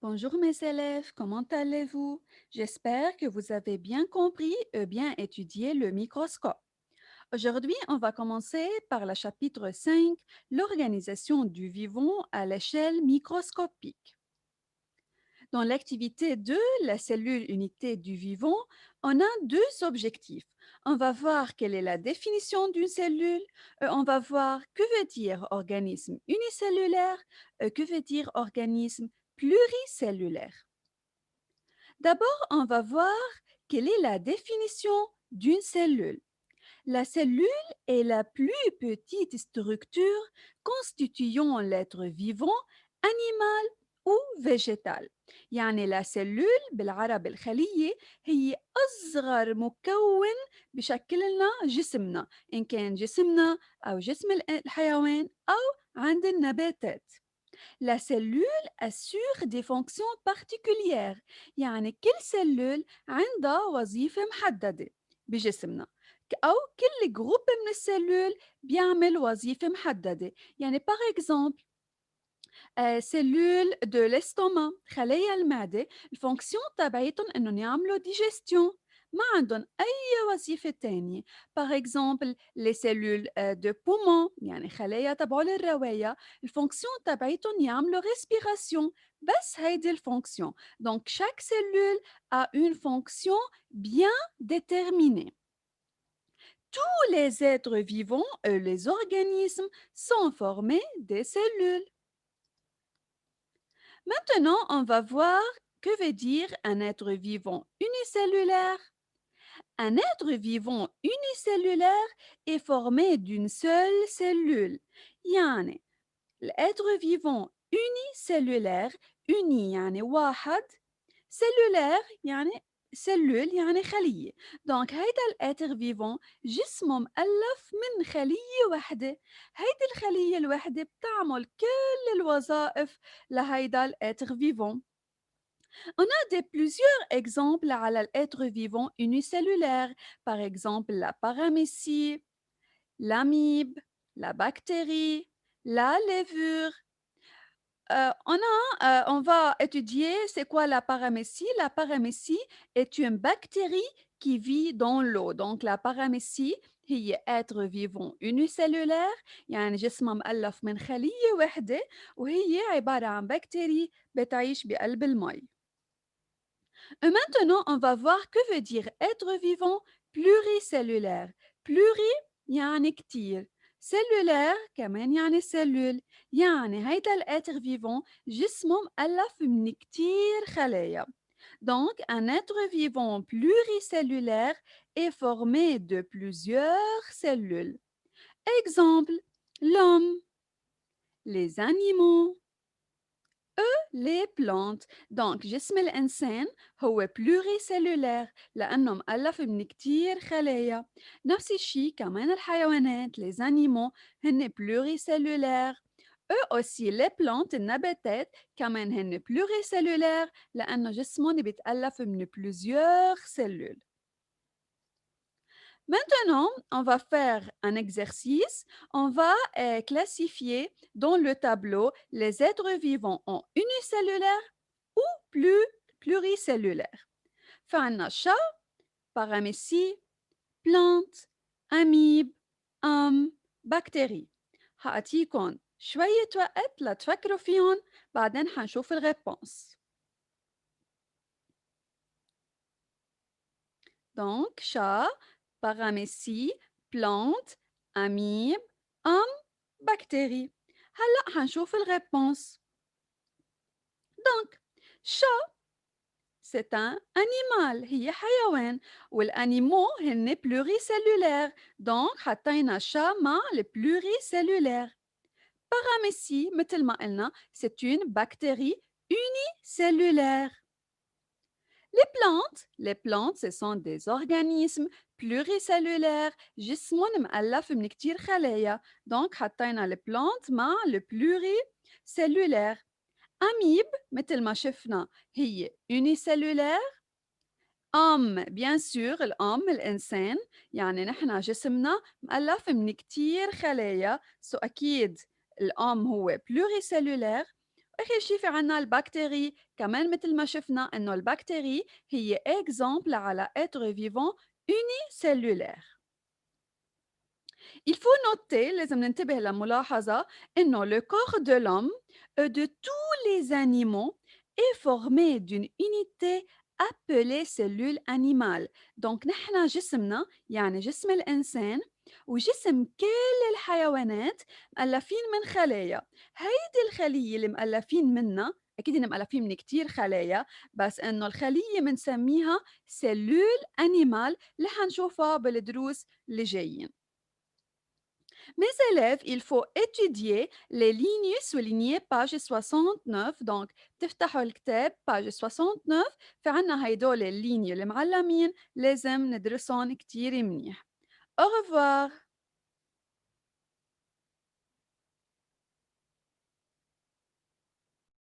Bonjour mes élèves, comment allez-vous? J'espère que vous avez bien compris et bien étudié le microscope. Aujourd'hui, on va commencer par le chapitre 5, l'organisation du vivant à l'échelle microscopique. Dans l'activité 2, la cellule unité du vivant, on a deux objectifs. On va voir quelle est la définition d'une cellule, on va voir que veut dire organisme unicellulaire, que veut dire organisme pluricellulaire. D'abord, on va voir quelle est la définition d'une cellule. La cellule est la plus petite structure constituant l'être vivant, animal ou végétal. يعني la cellule بالعربي الخلية هي أصغر مكون بشكل لنا جسمنا، إن كان جسمنا أو جسم الحيوان أو عند النباتات. La cellule assure des fonctions particulières، يعني كل سلول عندها وظيفة محددة بجسمنا، أو كل جروب من السلول بيعمل وظيفة محددة. يعني par exemple سلول دو الاستوما، خلايا المعدة الفونكسيون تبعيتهم إنهم يعملوا digestion، ما عندهم أي وظيفة تانية. par exemple les cellules de poumon، يعني خلايا تبعول الرواية الفونكسيون تبعيتهم يعملوا respiration، بس هيدي الفونكسيون. donc chaque cellule a une fonction bien déterminée. Tous les êtres vivants et les organismes sont formés des cellules. Maintenant, on va voir que veut dire un être vivant unicellulaire. Un être vivant unicellulaire est formé d'une seule cellule. يعني الêtre vivant unicellulaire uni يعني واحد cellulaire يعني cellule يعني خلية. donc هيدا الêtre vivant جسمه مؤلف من خلية واحدة. هيدي الخلية الواحدة بتعمل كل الوظائف لهيدا الêtre vivant. On a plusieurs exemples على الêtre vivant unicellulaire, par exemple la paramécie, l'amibe, la bactérie, la levure. On va étudier c'est quoi la paramécie. La paramécie est une bactérie qui vit dans l'eau. Donc la paramécie هي être vivant unicellulaire، يعني جسمها مؤلف من خلية واحدة وهي عبارة عن بكتيري بتعيش بقلب المي. Et maintenant, on va voir que veut dire être vivant pluricellulaire. Pluri يعني كتير. cellulaire كمان يعني cellule. يعني هيدا الêtre vivant جسمه مؤلف من كتير خلايا. Donc, un être vivant pluricellulaire est formé de plusieurs cellules. Exemple, l'homme, les animaux, les plantes. donc جسم الإنسان هو pluricellulaire لأنه مؤلف من كتير خلايا. نفس الشيء كمان الحيوانات les animaux هن pluricellulaires. eux aussi les plantes النباتات كمان هن pluricellulaires لأنه جسمهم بيتألف من plusieurs cellules. Maintenant, on va faire un exercice. On va classifier dans le tableau les êtres vivants en unicellulaires ou pluricellulaires. فعنا chat, paramécie, plante, amibe, bactérie. هعطيكم شوية وقت لتفكروا فيهم بعدين حنشوف الريبونس. Donc, chat, paramécie, plante, amibe, bactérie. هلأ حنشوف الريبونس. Donc, chat, c'est un animal، هي حيوان والانيمو هن pluricellulaires. donc حطينا chat مع pluricellulaire. paramécie مثل ما قلنا c'est une bactérie unicellulaire. Les plantes, ce sont des organismes pluricellulaires جسمهم مؤلف من كتير خلايا. donc حطينا les plantes مع pluricellulaire. أميب مثل ما شفنا هي unicellulaire. bien sûr الأم الإنسان يعني نحن جسمنا مؤلف من كتير خلايا أكيد الأم هو pluricellulaire. آخر شي في عنا البكتيري، كمان متل ما شفنا إنه البكتيري هي exemple على être vivant unicellulaire. Il faut noter لازم ننتبه لملاحظة إنه le corps de l'homme et de tous les animaux est formé d'une unité appelée cellule animale. Donc نحن جسمنا يعني جسم الإنسان وجسم كل الحيوانات مؤلفين من خلايا. هيدي الخلية اللي مؤلفين منها أكيد إن مؤلفين من كتير خلايا، بس إنه الخلية منسميها cellule animale اللي حنشوفها بالدروس اللي جايين. Mes élèves, il faut étudier les lignes soulignées page 69. Donc تفتحوا الكتاب page 69 في عنا هيدول الlignes المعلمين لازم ندرسهم كتير منيح. Au revoir.